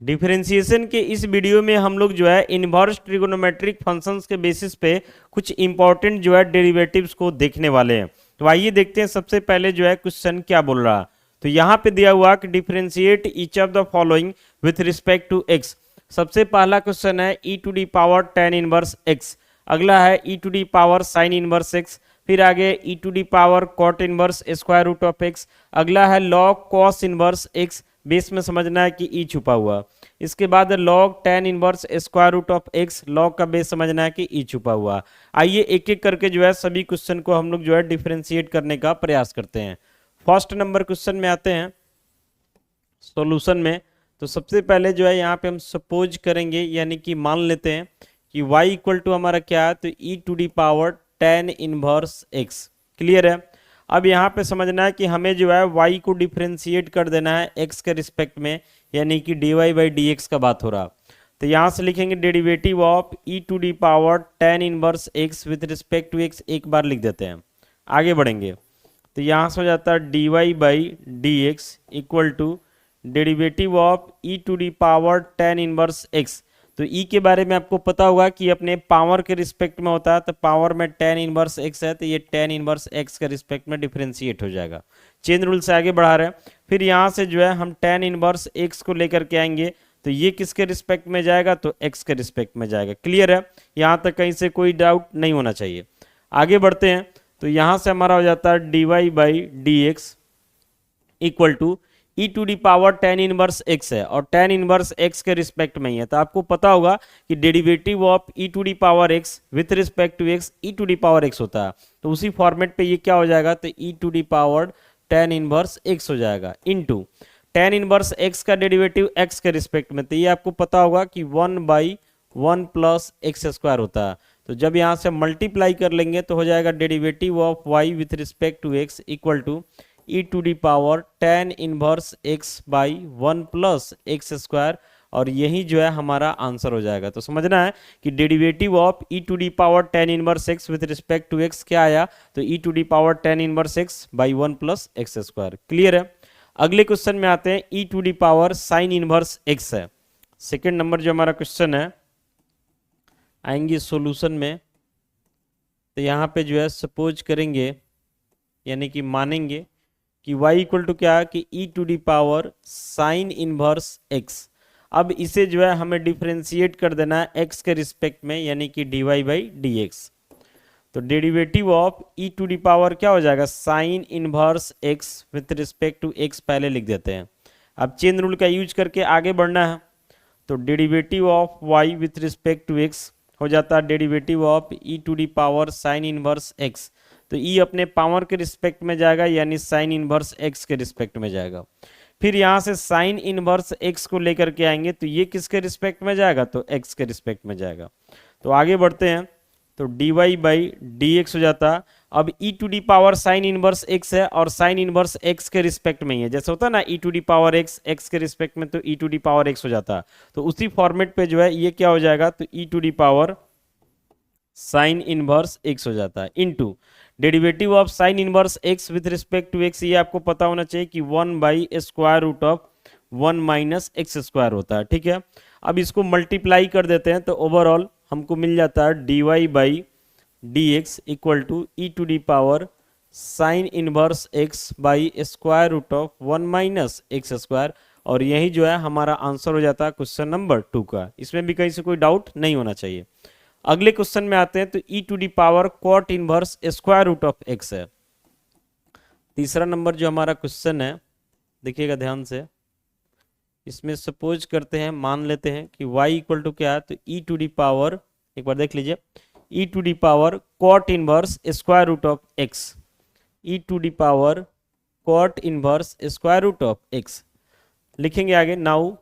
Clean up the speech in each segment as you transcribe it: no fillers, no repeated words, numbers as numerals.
Differentiation के इस video में हम लोग जो है इनवर्स ट्रिगोनोमेट्रिक फंक्शंस के बेसिस पे कुछ इंपॉर्टेंट जो है डेरिवेटिव्स को देखने वाले हैं। तो आइए देखते हैं सबसे पहले जो है क्वेश्चन क्या बोल रहा है। तो यहाँ पे दिया हुआ कि differentiate each of the following with respect to x. सबसे पहला क्वेश्चन है e to the power tan inverse x, अगला है e to the power sine inverse x, फिर आगे e to the power cot inverse square root of x, अगला है log cos inverse x, base में समझना है कि ई छुपा हुआ। इसके बाद log tan inverse square root of x, log का बेस समझना है कि ई छुपा हुआ। आइए एक एक करके जो है सभी क्वेश्चन को हम लोग जो है डिफरेंशिएट करने का प्रयास करते हैं। फर्स्ट नंबर क्वेश्चन में आते हैं सॉल्यूशन में। तो सबसे पहले जो है यहाँ पे हम सपोज करेंगे यानी कि मान लेते हैं कि y इक्वल टू हमारा क्या है, तो e to the power tan inverse x. Clear है। अब यहाँ पे समझना है कि हमें जो है y को डिफ्रेंशिएट कर देना है x के रिस्पेक्ट में, यानी कि dy बाई डी एक्स का बात हो रहा। तो यहाँ से लिखेंगे derivative of e to the power tan inverse x with respect to x, एक बार लिख देते हैं, आगे बढ़ेंगे। तो यहाँ से हो जाता है d y by d x equal to derivative of e to the power tan inverse x. तो ई के बारे में आपको पता होगा कि अपने पावर के रिस्पेक्ट में होता है, तो पावर में टेन इनवर्स एक्स है, तो ये टेन इनवर्स एक्स के रिस्पेक्ट में डिफरेंशिएट हो जाएगा। चेन रूल से आगे बढ़ा रहे हैं। फिर यहाँ से जो है हम टेन इनवर्स एक्स को लेकर के आएंगे, तो ये किसके रिस्पेक्ट में जाएगा, तो एक्स के रिस्पेक्ट में जाएगा। क्लियर है, यहाँ तक कहीं से कोई डाउट नहीं होना चाहिए। आगे बढ़ते हैं। तो यहाँ से हमारा हो जाता है d y by d x equal to e to the power tan inverse x है, और टेन इनवर्स एक्स के रिस्पेक्ट में ही है। तो आपको पता होगा कि derivative of e to the power x with respect to x e to the power x होता है। तो उसी फॉर्मेट पे ये क्या हो जाएगा, तो e to the power tan inverse x हो जाएगा इनटू टेन इनवर्स एक्स का डेरिवेटिव एक्स के रिस्पेक्ट में। तो ये आपको पता होगा कि one by one plus x square होता है। तो जब यहाँ से मल्टीप्लाई कर लेंगे तो हो जाएगा derivative of y with respect to x equal to e to the power tan inverse x by one plus x square, और यही जो है हमारा आंसर हो जाएगा। तो समझना है कि derivative of e to the power tan inverse x with respect to x क्या आया, तो e to the power tan inverse x by one plus x square. Clear है। अगले क्वेश्चन में आते हैं, e to the power sine inverse x है। Second number जो हमारा क्वेश्चन है, आएंगे सॉल्यूशन में। तो यहाँ पे जो है सपोज करेंगे यानी कि मानेंगे कि y इक्वल टू क्या है, कि e to the power sine inverse x। अब इसे जो है हमें डिफरेंशिएट कर देना है x के रिस्पेक्ट में, यानी कि dy बाई डी एक्स। तो derivative of e to the power क्या हो जाएगा, sine inverse x with respect to x पहले लिख देते हैं। अब चेन रूल का यूज करके आगे बढ़ना है। तो derivative of y with respect to x हो जाता है derivative of e to the power sine inverse x। तो ई अपने पावर के रिस्पेक्ट में जाएगा, यानी साइन इनवर्स एक्स के रिस्पेक्ट में जाएगा। फिर यहाँ से साइन इनवर्स एक्स को लेकर के आएंगे, तो ये किसके रिस्पेक्ट में जाएगा, तो एक्स के रिस्पेक्ट में जाएगा। तो आगे बढ़ते हैं। तो d y by d x हो जाता। अब e to the power sine inverse x है, और साइन इनवर्स एक्स के रिस्पेक्ट में ही है। जैसे होता है ना e to the power x x के रिस्पेक्ट में, तो e to the power x हो जाता। तो उसी फॉर्मेट पे जो है ये क्या हो जाएगा, तो e to the power sine inverse x हो जाता है into derivative of sine inverse x with respect to x. ये आपको पता होना चाहिए कि one by square root of one minus x square होता है। ठीक है। अब इसको मल्टीप्लाई कर देते हैं, तो ओवरऑल हमको मिल जाता है d y by d x equal to e to the power sine inverse x by square root of one minus x square, और यही जो है हमारा आंसर हो जाता है क्वेश्चन नंबर 2 का। इसमें भी कहीं से कोई डाउट नहीं होना चाहिए। अगले क्वेश्चन में आते हैं। तो e to the power cot inverse square root of x है। तीसरा नंबर जो हमारा क्वेश्चन है, देखिएगा ध्यान से। इसमें सपोज करते हैं, मान लेते हैं कि y इक्वल टू क्या है, तो ई टू डी पावर, एक बार देख लीजिए, e to the power cot inverse square root of x, e to the power cot inverse square root of x. लिखेंगे आगे, now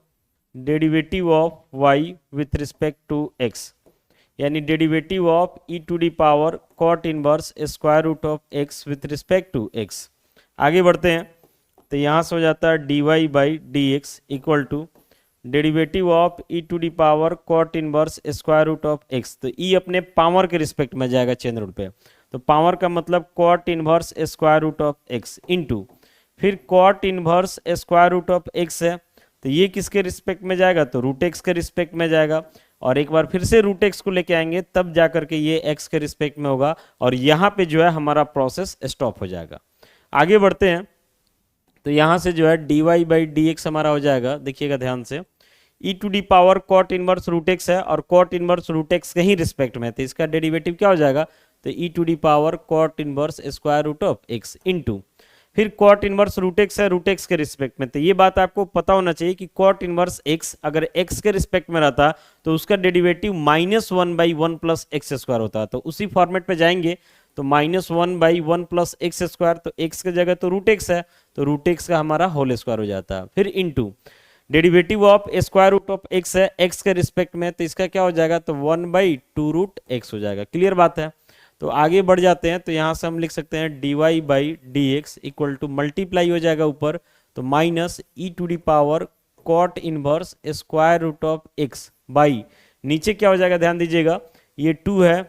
derivative of y with respect to x, यानी derivative of e to the power cot inverse square root of x with respect to x. आगे बढ़ते हैं। तो यहाँ से हो जाता है d y by d x equal to derivative of e to the power cot inverse square root of x. तो ई अपने पावर के रिस्पेक्ट में जाएगा चेन रूल पे। तो पावर का मतलब cot inverse square root of x into फिर cot inverse square root of x है, तो ये किसके रिस्पेक्ट में जाएगा, तो रूट एक्स के रिस्पेक्ट में जाएगा। और एक बार फिर से रूट एक्स को लेके आएंगे तब जा करके ये एक्स के रिस्पेक्ट में होगा, और यहाँ पे जो है हमारा प्रोसेस स्टॉप हो जाएगा। आगे बढ़ते हैं, तो यहाँ से जो है dy बाई डी एक्स हमारा हो जाएगा, देखिएगा ध्यान से, e to the power cot inverse root x है, और कॉट इनवर्स रूट एक्स के ही रिस्पेक्ट में, तो इसका डेरिवेटिव क्या हो जाएगा, तो e to the power cot inverse square root of x into, फिर कॉट इनवर्स रूट एक्स है रूट एक्स के रिस्पेक्ट में। तो ये बात आपको पता होना चाहिए कि कॉट इनवर्स एक्स अगर एक्स के रिस्पेक्ट में रहता तो उसका डेरिवेटिव -1/1 प्लस एक्स स्क्वायर होता। तो उसी फॉर्मेट पे जाएंगे, तो -1/1 प्लस एक्स स्क्वायर, तो एक्स की जगह तो रूट एक्स है, तो रूट एक्स का हमारा होल स्क्वायर हो जाता है। फिर into derivative of square root of x है एक्स के रिस्पेक्ट में, तो इसका क्या हो जाएगा, तो 1/2 रूट एक्स हो जाएगा। क्लियर बात है। तो आगे बढ़ जाते हैं, तो यहां से हम लिख सकते हैं dy by d x equal to multiply हो जाएगा ऊपर, तो minus e to the power cot inverse square root of x by, नीचे क्या हो जाएगा ध्यान दीजिएगा, ये 2 है,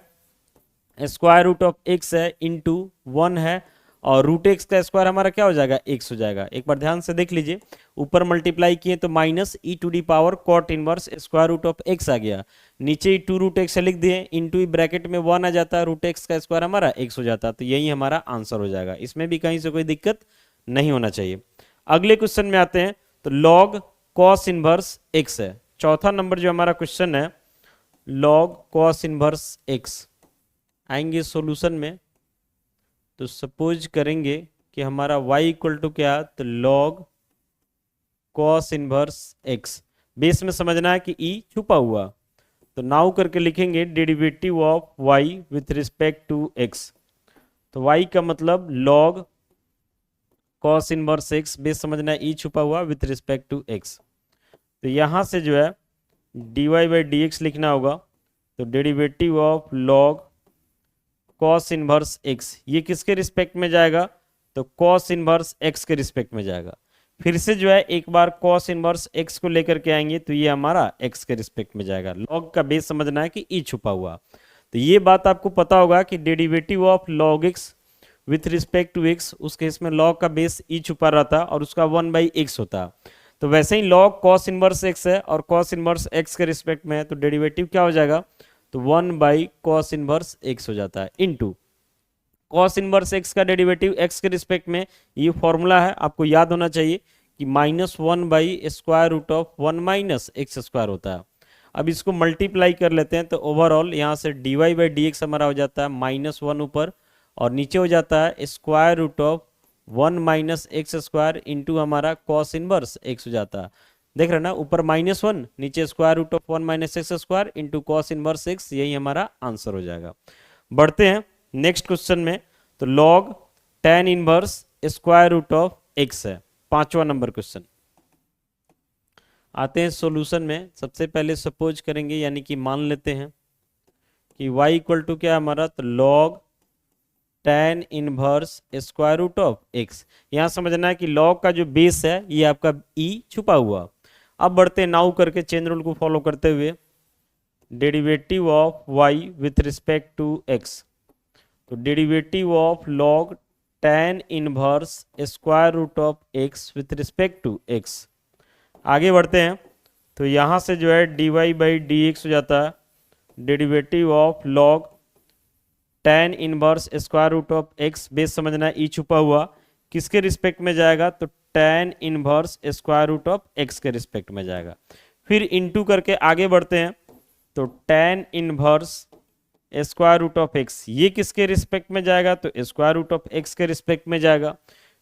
स्क्वायर रूट ऑफ एक्स है इंटू 1 है, और रूट एक्स का स्क्वायर हमारा क्या हो जाएगा, एक्स हो जाएगा। एक बार ध्यान से देख लीजिए, ऊपर मल्टीप्लाई किए तो minus e to the power cot inverse square root of x आ गया, नीचे ही 2 रूट एक्स लिख दिए, इंटू ब्रैकेट में 1 आ जाता है, रूट एक्स का स्क्वायर हमारा एक्स हो जाता है। तो यही हमारा आंसर हो जाएगा, इसमें भी कहीं से कोई दिक्कत नहीं होना चाहिए। अगले क्वेश्चन में आते हैं, तो लॉग कॉस इनवर्स एक्स है, चौथा नंबर जो हमारा क्वेश्चन है, लॉग कॉस इनवर्स एक्स। आएंगे सॉल्यूशन में, तो सपोज करेंगे कि हमारा y इक्वल टू क्या, तो log cos inverse x, base में समझना है कि e छुपा हुआ, तो नाउ करके लिखेंगे derivative of y with respect to x, तो y का मतलब log cos inverse x, base समझना है e छुपा हुआ विथ रिस्पेक्ट टू x। तो यहां से जो है dy बाई डी एक्स लिखना होगा, तो derivative of log cos inverse x, ये किसके रिस्पेक्ट में जाएगा, तो कॉस इनवर्स एक्स के रिस्पेक्ट में जाएगा। फिर से जो है एक बार कॉस इनवर्स एक्स को लेकर के आएंगे, तो ये हमारा एक्स के रिस्पेक्ट में जाएगा। लॉग का बेस समझना है कि ई छुपा हुआ, तो ये बात आपको पता होगा कि derivative of log x with respect to x, उस केस में लॉग का बेस ई छुपा रहता और उसका 1/x होता। तो वैसे ही लॉग कॉस इनवर्स एक्स है और कॉस इनवर्स एक्स के रिस्पेक्ट में है, तो डेरिवेटिव क्या हो जाएगा, तो 1/cos इनवर्स x हो जाता है, इनटू cos इनवर्स x का डेरिवेटिव x के रिस्पेक्ट में, ये फॉर्मूला है आपको याद होना चाहिए कि -1/स्क्वायर root of 1 minus x square होता है। अब इसको मल्टीप्लाई कर लेते हैं, तो ओवरऑल यहाँ से dy बाई डी एक्स हमारा हो जाता है -1 ऊपर, और नीचे हो जाता है square root of 1 minus x square into हमारा cos इनवर्स x हो जाता है। देख रहे ना, ऊपर -1 नीचे square root of 1 minus x square into cos inverse x, यही हमारा आंसर हो जाएगा। बढ़ते हैं नेक्स्ट क्वेश्चन में, तो log tan inverse square root of x है, पांचवा नंबर क्वेश्चन। आते हैं सॉल्यूशन में, सबसे पहले सपोज करेंगे यानी कि मान लेते हैं कि y इक्वल टू क्या हमारा, तो log tan inverse square root of x. यहां समझना है कि लॉग का जो बेस है ये आपका e छुपा हुआ। अब बढ़ते हैं नाउ करके चेन रूल को फॉलो करते हुए, derivative of y with respect to x, तो derivative of log tan inverse square root of x with respect to x। आगे बढ़ते हैं, तो यहां से जो है dy बाई डी एक्स हो जाता है, derivative of log tan inverse square root of x, base समझना e छुपा हुआ, किसके रिस्पेक्ट में जाएगा, तो tan inverse square root of x के रिस्पेक्ट में जाएगा। फिर इनटू करके आगे बढ़ते हैं, तो tan inverse square root of x, ये किसके रिस्पेक्ट में जाएगा, तो स्क्वायर रूट ऑफ x के रिस्पेक्ट में जाएगा।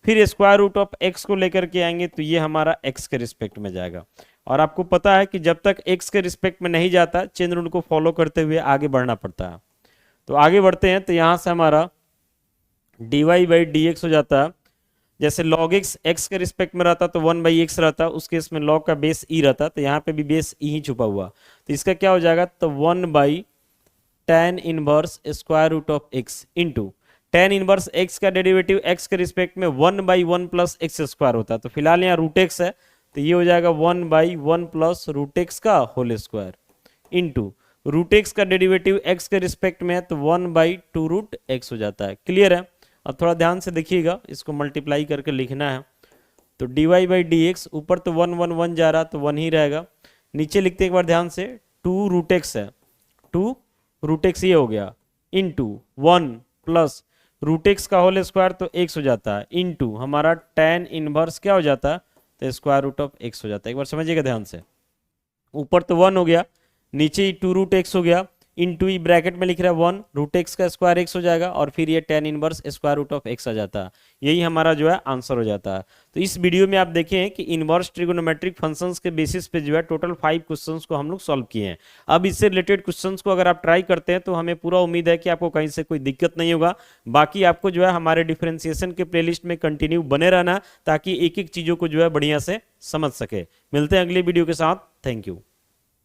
फिर स्क्वायर रूट ऑफ x को लेकर के आएंगे, तो ये हमारा x के रिस्पेक्ट में जाएगा। और आपको पता है कि जब तक x के रिस्पेक्ट में नहीं जाता, चेन रूल को फॉलो करते हुए आगे बढ़ना पड़ता है। तो आगे बढ़ते हैं, तो यहां से हमारा dy बाई डी एक्स हो जाता है, जैसे log x x के रिस्पेक्ट में रहता तो 1/x रहता, उस केस में log का बेस e रहता, तो यहाँ पे भी बेस e ही छुपा हुआ, तो इसका क्या हो जाएगा, तो 1/tan inverse square root of x into tan inverse x का डेरिवेटिव x के रिस्पेक्ट में 1/1 प्लस एक्स स्क्वायर होता है, तो फिलहाल यहाँ रूट एक्स है, तो ये हो जाएगा 1/1 प्लस रूट एक्स का whole square into root x का डेरिवेटिव x के रिस्पेक्ट में है, तो 1/2 रूट एक्स हो जाता है। क्लियर है। अब थोड़ा ध्यान से देखिएगा, इसको मल्टीप्लाई करके लिखना है, तो dy बाई डी एक्स, ऊपर तो 1 जा रहा तो 1 ही रहेगा। नीचे लिखते एक बार ध्यान से, 2 रूट एक्स है, 2 रूट एक्स ये हो गया, इंटू 1 प्लस रूट एक्स का होल स्क्वायर तो एक्स हो जाता है, इंटू हमारा tan इनवर्स क्या हो जाता है, तो स्क्वायर रूट ऑफ एक्स हो जाता है। एक बार समझिएगा ध्यान से, ऊपर तो 1 हो गया, नीचे ही 2 रूट एक्स हो गया, इंटू ई ब्रैकेट में लिख रहा है 1, रूट एक्स का स्क्वायर एक्स हो जाएगा, और फिर ये tan inverse square root of x आ जाता है। यही हमारा जो है आंसर हो जाता है। तो इस वीडियो में आप देखें कि इनवर्स ट्रिगोनोमेट्रिक फंक्शंस के बेसिस पे जो है टोटल 5 क्वेश्चंस को हम लोग सॉल्व किए हैं। अब इससे रिलेटेड क्वेश्चंस को अगर आप ट्राई करते हैं तो हमें पूरा उम्मीद है कि आपको कहीं से कोई दिक्कत नहीं होगा। बाकी आपको जो है हमारे डिफरेंशिएशन के प्लेलिस्ट में कंटिन्यू बने रहना, ताकि एक एक चीजों को जो है बढ़िया से समझ सके। मिलते हैं अगली वीडियो के साथ। Thank you.